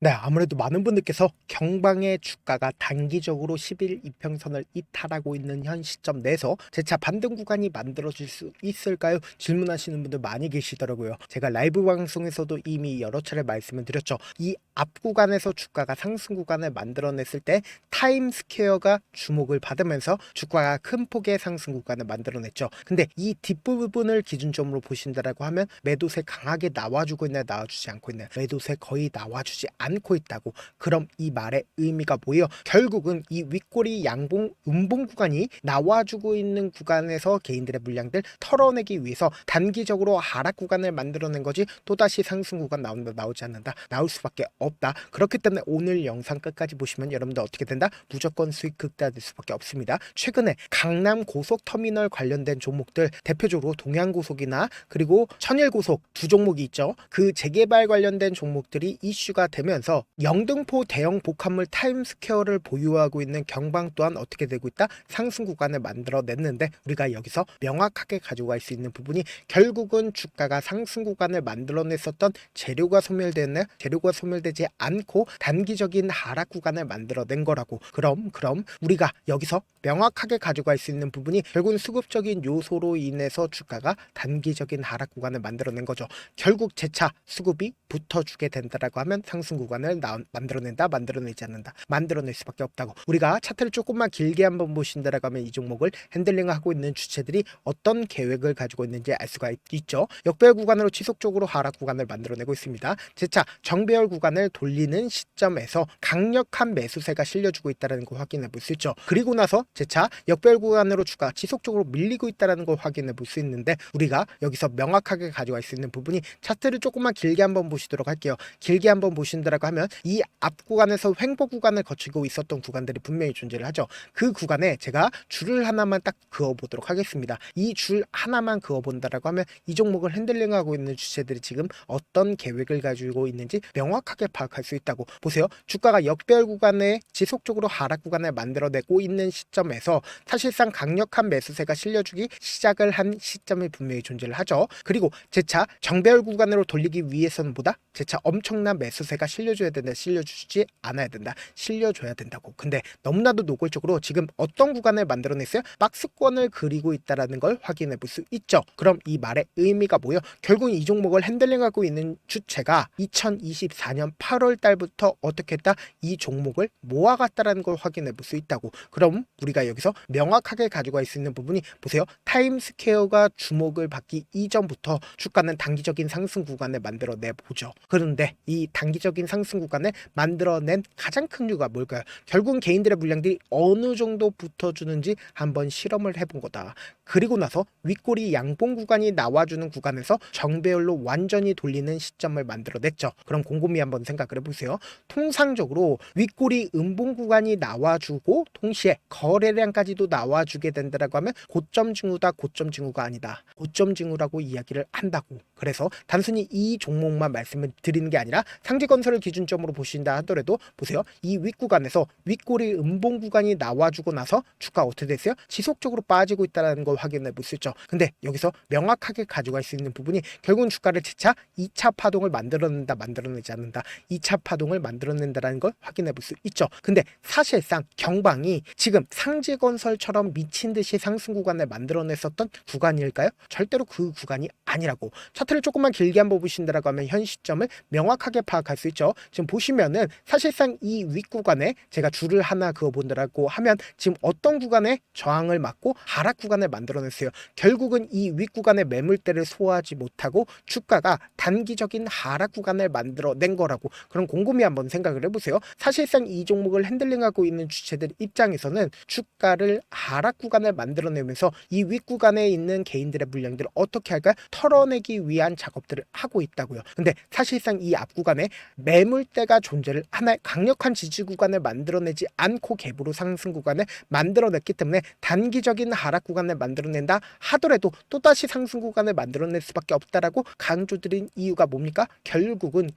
네, 아무래도 많은 분들께서 경방의 주가가 단기적으로 10일 이평선을 이탈하고 있는 현 시점 내에서 재차 반등 구간이 만들어질 수 있을까요? 질문하시는 분들 많이 계시더라고요. 제가 라이브 방송에서도 이미 여러 차례 말씀을 드렸죠. 이 앞 구간에서 주가가 상승 구간을 만들어냈을 때 타임스퀘어가 주목을 받으면서 주가가 큰 폭의 상승 구간을 만들어냈죠. 근데 이 뒷부분을 기준점으로 보신다라고 하면 매도세 강하게 나와주고 있나 나와주지 않고 있나, 매도세 거의 나와주지 않고 있다고. 그럼 이 말의 의미가 뭐예요? 결국은 이 윗꼬리 양봉 음봉 구간이 나와주고 있는 구간에서 개인들의 물량들 털어내기 위해서 단기적으로 하락 구간을 만들어낸 거지, 또다시 상승 구간 나온다 나오지 않는다, 나올 수밖에 없다. 그렇기 때문에 오늘 영상 끝까지 보시면 여러분들 어떻게 된다? 무조건 수익 극대화될 수밖에 없습니다. 최근에 강남 고속터미널 관련된 종목들, 대표적으로 동양고속이나 그리고 천일고속 두 종목이 있죠. 그 재개발 관련된 종목들이 이슈가 되면서 영등포 대형 복합물 타임스퀘어를 보유하고 있는 경방 또한 어떻게 되고 있다? 상승 구간을 만들어냈는데, 우리가 여기서 명확하게 가져갈 수 있는 부분이 결국은 주가가 상승 구간을 만들어냈었던 재료가 소멸되는, 재료가 소멸되지 않고 단기적인 하락 구간을 만들어낸 거라고. 그럼 우리가 여기서 명확하게 가져갈 수 있는 부분이 결국은 수급적인 요소로 인해서 주가가 단기적인 하락 구간을 만들어낸 거죠. 결국 재차 수급이 붙어주게 된다라고 하면 상승 구간을 만들어낸다, 만들어내지 않는다, 만들어낼 수밖에 없다고. 우리가 차트를 조금만 길게 한번 보신다라고 하면 이 종목을 핸들링하고 있는 주체들이 어떤 계획을 가지고 있는지 알 수가 있죠. 역배열 구간으로 지속적으로 하락 구간을 만들어내고 있습니다. 재차 정배열 구간을 돌리는 시점에서 강력한 매수세가 실려주고 있다는 걸 확인해 볼 수 있죠. 그리고 나서 재차 역배열 구간으로 주가 지속적으로 밀리고 있다는 걸 확인해 볼 수 있는데, 우리가 여기서 명확하게 가져갈 수 있는 부분이 차트를 조금만 길게 한번 보시도록 할게요. 길게 한번 보신다라고 하면 이 앞 구간에서 횡보 구간을 거치고 있었던 구간들이 분명히 존재를 하죠. 그 구간에 제가 줄을 하나만 딱 그어 보도록 하겠습니다. 이 줄 하나만 그어 본다라고 하면 이 종목을 핸들링하고 있는 주체들이 지금 어떤 계획을 가지고 있는지 명확하게 파악할 수 있다고. 보세요. 주가가 역배열 구간에 지속적으로 하락 구간을 만들어내고 있는 시점에서 사실상 강력한 매수세가 실려주기 시작을 한 시점이 분명히 존재를 하죠. 그리고 재차 정배열 구간으로 돌리기 위해서는 보다 재차 엄청난 매수세가 실려줘야 된다, 실려주지 않아야 된다, 실려줘야 된다고. 근데 너무나도 노골적으로 지금 어떤 구간을 만들어냈어요? 박스권을 그리고 있다라는 걸 확인해 볼 수 있죠. 그럼 이 말의 의미가 뭐예요? 결국 이 종목을 핸들링하고 있는 주체가 2024년 8월 달부터 어떻게 했다? 이 종목을 모아갔다라는 걸 확인해 볼 수 있다고. 그럼 우리가 여기서 명확하게 가져갈 수 있는 부분이, 보세요. 타임스퀘어가 주목을 받기 이전부터 주가는 단기적인 상승 구간을 만들어내 보죠. 그런데 이 단기적인 상승 구간을 만들어낸 가장 큰 이유가 뭘까요? 결국은 개인들의 물량들이 어느 정도 붙어주는지 한번 실험을 해본 거다. 그리고 나서 윗꼬리 양봉 구간이 나와주는 구간에서 정배열로 완전히 돌리는 시점을 만들어냈죠. 그럼 곰곰이 한번 생각을 해보세요. 통상적으로 윗꼬리 음봉 구간이 나와주고 동시에 거래량까지도 나와주게 된다라고 하면 고점 징후다, 고점 징후가 아니다, 고점 징후라고 이야기를 한다고. 그래서 단순히 이 종목만 말씀을 드리는 게 아니라 상지건설을 기준점으로 보신다 하더라도 보세요. 이 윗구간에서 윗꼬리 음봉 구간이 나와주고 나서 주가 어떻게 됐어요? 지속적으로 빠지고 있다는 걸 확인해 볼 수 있죠. 근데 여기서 명확하게 가져갈 수 있는 부분이 결국은 주가를 재차 2차 파동을 만들어낸다, 만들어내지 않는다, 2차 파동을 만들어낸다는 걸 확인해 볼 수 있죠. 근데 사실상 경방이 지금 상지건설처럼 미친 듯이 상승 구간을 만들어냈었던 구간일까요? 절대로 그 구간이 아니라고. 차트를 조금만 길게 한번 보신다라고 하면 현 시점을 명확하게 파악할 수 있죠. 지금 보시면은 사실상 이 윗구간에 제가 줄을 하나 그어 본다라고 하면 지금 어떤 구간에 저항을 맞고 하락 구간을 만들어냈어요. 결국은 이 윗구간의 매물대를 소화하지 못하고 주가가 단기적인 하락 구간을 만들어낸 거라고. 그럼 곰곰이 한번 생각을 해보세요. 사실상 이 종목을 핸들링하고 있는 주체들 입장에서는 주가를 하락 구간을 만들어내면서 이 윗구간에 있는 개인들의 물량들을 어떻게 할까요? 털어내기 위한 작업들을 하고 있다고요. 근데 사실상 이 앞구간에 매물대가 존재를, 하나의 강력한 지지 구간을 만들어내지 않고 갭으로 상승 구간을 만들어냈기 때문에 단기적인 하락 구간을 만들어낸다 하더라도 또다시 상승 구간을 만들어낼 수밖에 없다라고 강조드린 이유가 뭡니까? 결국은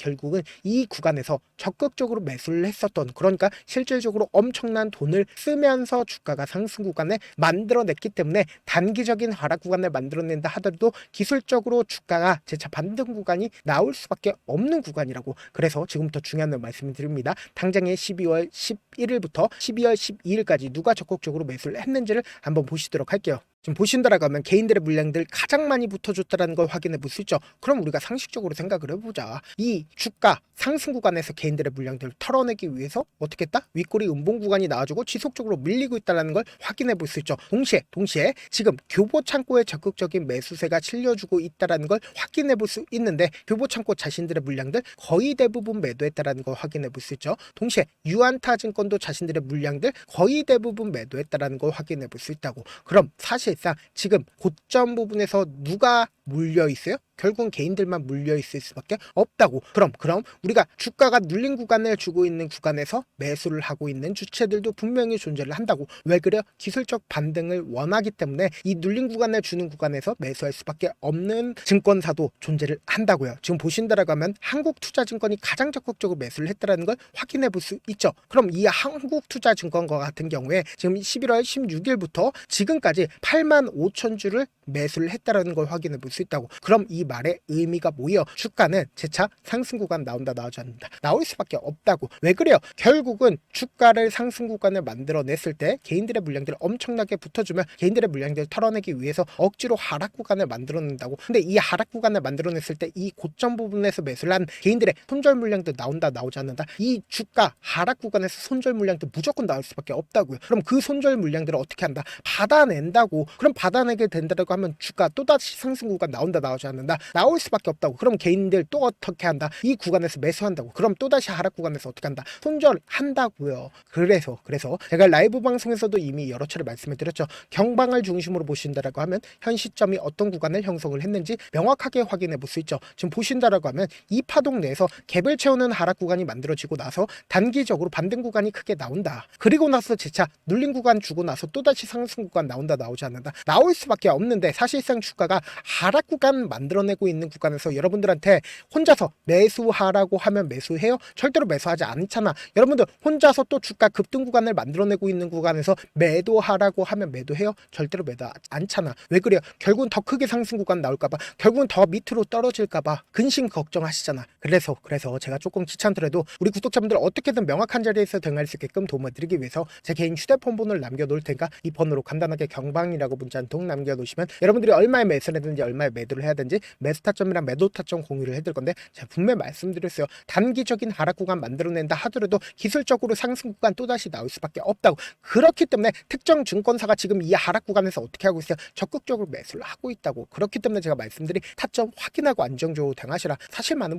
이 이 구간에서 적극적으로 매수를 했었던, 그러니까 실질적으로 엄청난 돈을 쓰면서 주가가 상승 구간을 만들어냈기 때문에 단기적인 하락 구간을 만들어낸다 하더라도 기술적으로 주가가 재차 반등 구간이 나올 수밖에 없는 구간이라고. 그래서 지금부터 중요한 말씀을 드립니다. 당장에 12월 11일부터 12월 12일까지 누가 적극적으로 매수를 했는지를 한번 보시도록 할게요. 지금 보신다라고 하면 개인들의 물량들 가장 많이 붙어줬다는 걸 확인해 볼 수 있죠. 그럼 우리가 상식적으로 생각을 해보자. 이 주가 상승 구간에서 개인들의 물량들을 털어내기 위해서 어떻게 했다? 윗꼬리 음봉 구간이 나와주고 지속적으로 밀리고 있다는 걸 확인해 볼 수 있죠. 동시에 지금 교보 창고에 적극적인 매수세가 실려주고 있다는 걸 확인해 볼 수 있는데, 교보 창고 자신들의 물량들 거의 대부분 매도했다는 걸 확인해 볼 수 있죠. 동시에 유안타 증권도 자신들의 물량들 거의 대부분 매도했다는 걸 확인해 볼 수 있다고. 그럼 사실상 지금 고점 부분에서 누가 물려 있어요? 결국은 개인들만 물려 있을 수밖에 없다고. 그럼 우리가 주가가 눌린 구간을 주고 있는 구간에서 매수를 하고 있는 주체들도 분명히 존재를 한다고. 왜 그래요? 기술적 반등을 원하기 때문에 이 눌린 구간을 주는 구간에서 매수할 수밖에 없는 증권사도 존재를 한다고요. 지금 보신다라고 하면 한국투자증권이 가장 적극적으로 매수를 했다는 걸 확인해 볼 수 있죠. 그럼 이 한국투자증권과 같은 경우에 지금 11월 16일부터 지금까지 8만 5천 주를 매수를 했다는 걸 확인해 볼 수 있다고. 그럼 이 말의 의미가 뭐예요? 주가는 재차 상승 구간 나온다 나오지 않는다, 나올 수밖에 없다고. 왜 그래요? 결국은 주가를 상승 구간을 만들어냈을 때 개인들의 물량들을 엄청나게 붙어주면 개인들의 물량들을 털어내기 위해서 억지로 하락 구간을 만들어낸다고. 근데 이 하락 구간을 만들어냈을 때 이 고점 부분에서 매수를 한 개인들의 손절 물량도 나온다 나오지 않는다, 이 주가 하락 구간에서 손절 물량도 무조건 나올 수밖에 없다고요. 그럼 그 손절 물량들을 어떻게 한다? 받아낸다고. 그럼 받아내게 된다고 하면 주가 또다시 상승 구간 나온다 나오지 않는다, 나올 수밖에 없다고. 그럼 개인들 또 어떻게 한다? 이 구간에서 매수한다고. 그럼 또다시 하락 구간에서 어떻게 한다? 손절한다고요. 그래서 제가 라이브 방송에서도 이미 여러 차례 말씀을 드렸죠. 경방을 중심으로 보신다라고 하면 현 시점이 어떤 구간을 형성을 했는지 명확하게 확인해 볼 수 있죠. 지금 보신다라고 하면 이 파동 내에서 갭을 채우는 하락 구간이 만들어지고 나서 단기적으로 반등 구간이 크게 나온다. 그리고 나서 재차 눌린 구간 주고 나서 또다시 상승 구간 나온다 나오지 않는다, 나올 수밖에 없는데, 사실상 주가가 하락 구간 만들어내고 있는 구간에서 여러분들한테 혼자서 매수하라고 하면 매수해요? 절대로 매수하지 않잖아. 여러분들 혼자서 또 주가 급등 구간을 만들어내고 있는 구간에서 매도하라고 하면 매도해요? 절대로 매도 않잖아. 왜 그래요? 결국은 더 크게 상승 구간 나올까봐, 결국은 더 밑으로 떨어질까봐 근심 걱정하시잖아. 그래서 제가 조금 귀찮더라도 우리 구독자분들 어떻게든 명확한 자리에서 대응할 수 있게끔 도움을 드리기 위해서 제 개인 휴대폰 번호를 남겨놓을 테니까 이 번호로 간단하게 경방이라고 문자 한 통 남겨놓으시면 여러분들이 얼마에 매수를 하든지 얼마에 매도를 해야 되는지 매수 타점이랑 매도 타점 공유를 해드릴 건데, 제가 분명히 말씀드렸어요. 단기적인 하락 구간 만들어낸다 하더라도 기술적으로 상승 구간 또다시 나올 수밖에 없다고. 그렇기 때문에 특정 증권사가 지금 이 하락 구간에서 어떻게 하고 있어요? 적극적으로 매수를 하고 있다고. 그렇기 때문에 제가 말씀드린 타점 확인하고 안정적으로 대응하시라. 사실 많은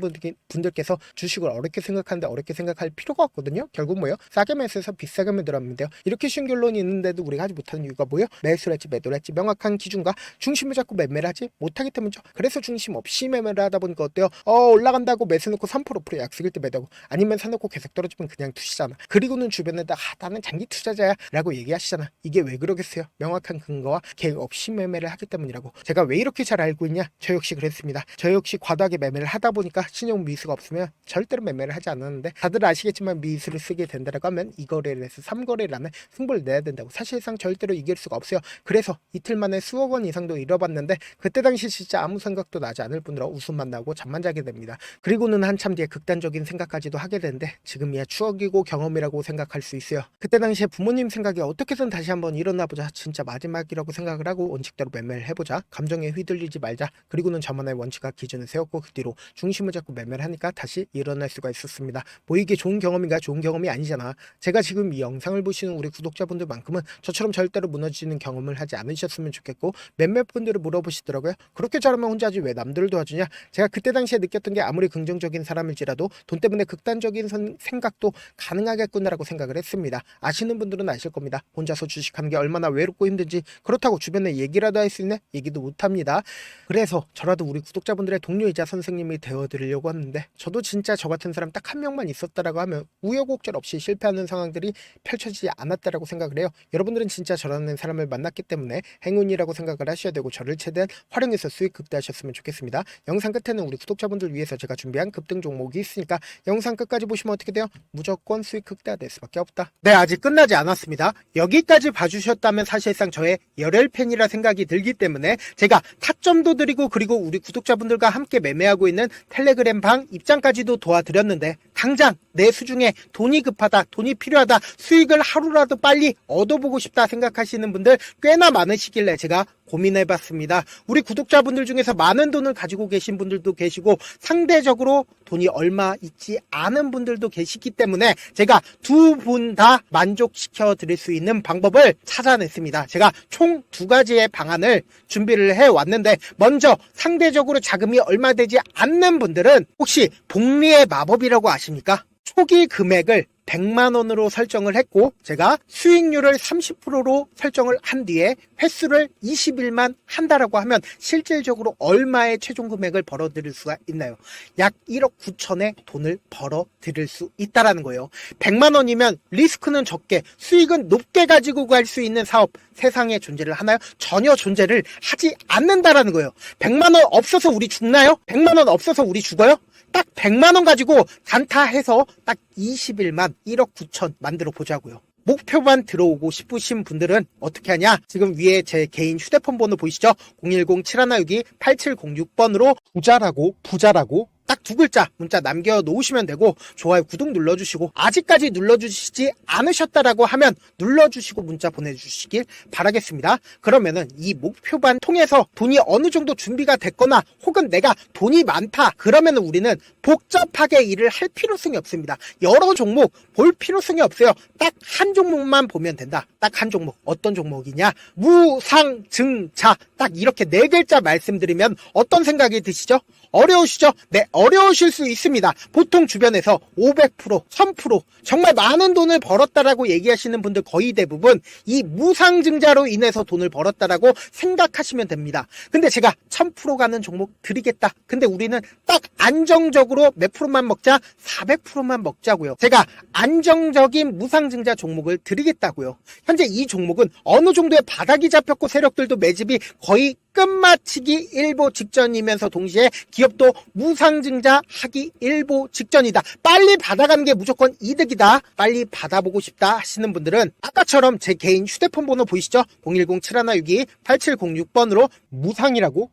분들께서 주식을 어렵게 생각하는데 어렵게 생각할 필요가 없거든요. 결국 뭐예요? 싸게 매수해서 비싸게 매도하면 돼요. 이렇게 쉬운 결론이 있는데도 우리가 하지 못하는 이유가 뭐예요? 매수를 했지 매도를 했지 명확한 기준과 중심을 잡고 매매를 하지 못하기 때문이죠. 그래서 중심 없이 매매를 하다 보니까 어때요? 올라간다고 매수 놓고 3% 약속일 때 매도하고, 아니면 사놓고 계속 떨어지면 그냥 투시잖아. 그리고는 주변에다 나는 장기 투자자야 라고 얘기하시잖아. 이게 왜 그러겠어요? 명확한 근거와 계획 없이 매매를 하기 때문이라고. 제가 왜 이렇게 잘 알고 있냐? 저 역시 그랬습니다. 저 역시 과도하게 매매를 하다 보니까 신용 미수가 없으면 절대로 매매를 하지 않았는데, 다들 아시겠지만 미수를 쓰게 된다라고 하면 2거래를 해서 3거래라는 승부를 내야 된다고. 사실상 절대로 이길 수가 없어요. 그래서 이틀 만에 수억 원 이상도 잃어봤는데, 그때 당시 진짜 아무 생각도 나지 않을 뿐더러 웃음만 나고 잠만 자게 됩니다. 그리고는 한참 뒤에 극단적인 생각까지도 하게 되는데, 지금이야 추억이고 경험이라고 생각할 수 있어요. 그때 당시에 부모님 생각에 어떻게든 다시 한번 일어나보자, 진짜 마지막이라고 생각을 하고 원칙대로 매매를 해보자, 감정에 휘둘리지 말자, 그리고는 저만의 원칙과 기준을 세웠고 그 뒤로 중심을 잡고 매매를 하니까 다시 일어날 수가 있었습니다. 뭐 이게 좋은 경험인가? 좋은 경험이 아니잖아. 제가 지금 이 영상을 보시는 우리 구독자분들만큼은 저처럼 절대로 무너지는 경험을 하지 않으셨으면 좋겠고, 몇몇 분들을 물어보시더라고요. 그렇게 잘하면 혼자 하지 왜 남들을 도와주냐? 제가 그때 당시에 느꼈던 게, 아무리 긍정적인 사람일지라도 돈 때문에 극단적인 생각도 가능하겠구나라고 생각을 했습니다. 아시는 분들은 아실 겁니다. 혼자서 주식하는 게 얼마나 외롭고 힘든지. 그렇다고 주변에 얘기라도 할 수 있네? 얘기도 못합니다. 그래서 저라도 우리 구독자분들의 동료이자 선생님이 되어드리려고 하는데, 저도 진짜 저 같은 사람 딱 한 명만 있었다라고 하면 우여곡절 없이 실패하는 상황들이 펼쳐지지 않았다라고 생각을 해요. 여러분들은 진짜 저라는 사람을 만났기 때문에 행운이라고 생각을 하셔야 되고, 저를 최대한 활용해서 통해서 수익 극대화하셨으면 좋겠습니다. 영상 끝에는 우리 구독자분들 위해서 제가 준비한 급등 종목이 있으니까 영상 끝까지 보시면 어떻게 돼요? 무조건 수익 극대화될 수밖에 없다. 네, 아직 끝나지 않았습니다. 여기까지 봐주셨다면 사실상 저의 열혈팬이라 생각이 들기 때문에 제가 타점도 드리고 그리고 우리 구독자분들과 함께 매매하고 있는 텔레그램 방 입장까지도 도와드렸는데 당장 내 수중에 돈이 급하다, 돈이 필요하다, 수익을 하루라도 빨리 얻어보고 싶다 생각하시는 분들 꽤나 많으시길래 제가 고민해봤습니다. 우리 구독자분들 중에서 많은 돈을 가지고 계신 분들도 계시고 상대적으로 돈이 얼마 있지 않은 분들도 계시기 때문에 제가 두 분 다 만족시켜 드릴 수 있는 방법을 찾아냈습니다. 제가 총 두 가지의 방안을 준비를 해왔는데 먼저 상대적으로 자금이 얼마 되지 않는 분들은 혹시 복리의 마법이라고 아십니까? 초기 금액을 100만원으로 설정을 했고 제가 수익률을 30%로 설정을 한 뒤에 횟수를 20일만 한다라고 하면 실질적으로 얼마의 최종 금액을 벌어들일 수가 있나요? 약 1억 9천의 돈을 벌어들일 수 있다라는 거예요. 100만원이면 리스크는 적게 수익은 높게 가지고 갈 수 있는 사업 세상에 존재를 하나요? 전혀 존재를 하지 않는다라는 거예요. 100만원 없어서 우리 죽나요? 100만원 없어서 우리 죽어요? 딱 100만원 가지고 단타해서 딱 20일만 1억 9천 만들어 보자고요. 목표만 들어오고 싶으신 분들은 어떻게 하냐? 지금 위에 제 개인 휴대폰 번호 보이시죠? 010-7162-8706번으로 부자라고 딱 두 글자 문자 남겨놓으시면 되고 좋아요, 구독 눌러주시고 아직까지 눌러주시지 않으셨다라고 하면 눌러주시고 문자 보내주시길 바라겠습니다. 그러면은 이 목표반 통해서 돈이 어느 정도 준비가 됐거나 혹은 내가 돈이 많다 그러면은 우리는 복잡하게 일을 할 필요성이 없습니다. 여러 종목 볼 필요성이 없어요. 딱 한 종목만 보면 된다. 딱 한 종목. 어떤 종목이냐? 무상증자. 딱 이렇게 네 글자 말씀드리면 어떤 생각이 드시죠? 어려우시죠? 네, 어려우실 수 있습니다. 보통 주변에서 500%, 1000% 정말 많은 돈을 벌었다라고 얘기하시는 분들 거의 대부분 이 무상증자로 인해서 돈을 벌었다라고 생각하시면 됩니다. 근데 제가 1000% 가는 종목 드리겠다. 근데 우리는 딱 안정적으로 몇 프로만 먹자? 400%만 먹자고요. 제가 안정적인 무상증자 종목을 드리겠다고요. 현재 이 종목은 어느 정도의 바닥이 잡혔고 세력들도 매집이 거의 끝마치기 일보 직전이면서 동시에 기업도 무상증자 하기 일보 직전이다. 빨리 받아가는 게 무조건 이득이다. 빨리 받아보고 싶다 하시는 분들은 아까처럼 제 개인 휴대폰 번호 보이시죠? 010-7162-8706번으로 무상이라고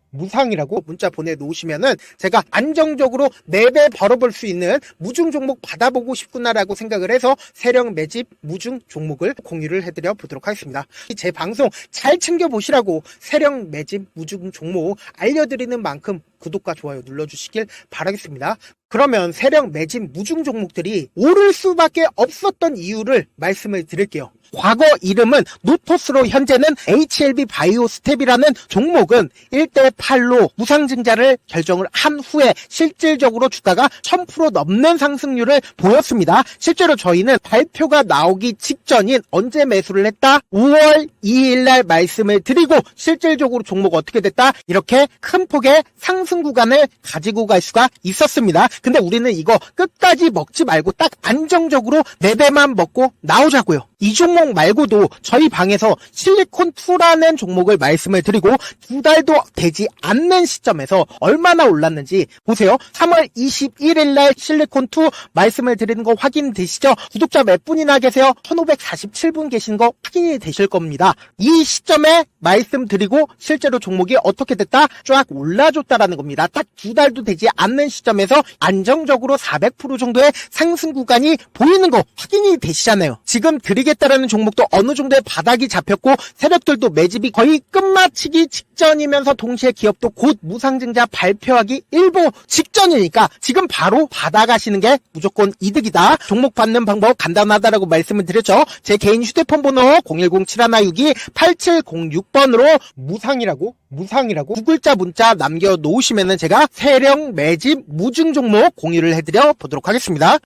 문자 보내놓으시면은 제가 안정적으로 4배 벌어볼 수 있는 무중 종목 받아보고 싶구나라고 생각을 해서 세력 매집 무중 종목을 공유를 해드려 보도록 하겠습니다. 제 방송 잘 챙겨보시라고 세력 매집 무중 종목 알려드리는 만큼 구독과 좋아요 눌러주시길 바라겠습니다. 그러면 세력 매집 무중 종목들이 오를 수밖에 없었던 이유를 말씀을 드릴게요. 과거 이름은 노토스로 현재는 HLB 바이오스텝이라는 종목은 1대8로 무상증자를 결정을 한 후에 실질적으로 주가가 1000% 넘는 상승률을 보였습니다. 실제로 저희는 발표가 나오기 직전인 언제 매수를 했다? 5월 2일날 말씀을 드리고 실질적으로 종목 어떻게 됐다? 이렇게 큰 폭의 상승 구간을 가지고 갈 수가 있었습니다. 근데 우리는 이거 끝까지 먹지 말고 딱 안정적으로 4배만 먹고 나오자고요. 이 종목 말고도 저희 방에서 실리콘2라는 종목을 말씀을 드리고 2달도 되지 않는 시점에서 얼마나 올랐는지 보세요. 3월 21일날 실리콘2 말씀을 드리는 거 확인되시죠? 구독자 몇 분이나 계세요? 1547분 계신 거 확인이 되실 겁니다. 이 시점에 말씀드리고 실제로 종목이 어떻게 됐다? 쫙 올라줬다라는 겁니다. 딱 2달도 되지 않는 시점에서 안정적으로 400% 정도의 상승 구간이 보이는 거 확인이 되시잖아요. 지금 드리겠다라는 종목도 어느 정도의 바닥이 잡혔고 세력들도 매집이 거의 끝마치기 직전이면서 동시에 기업도 곧 무상증자 발표하기 일보 직전이니까 지금 바로 받아가시는 게 무조건 이득이다. 종목 받는 방법 간단하다라고 말씀을 드렸죠. 제 개인 휴대폰 번호 010-7162-8706번으로 무상이라고 두 글자 문자 남겨놓으시면은 제가 세력 매집 무중 종목 공유를 해드려 보도록 하겠습니다.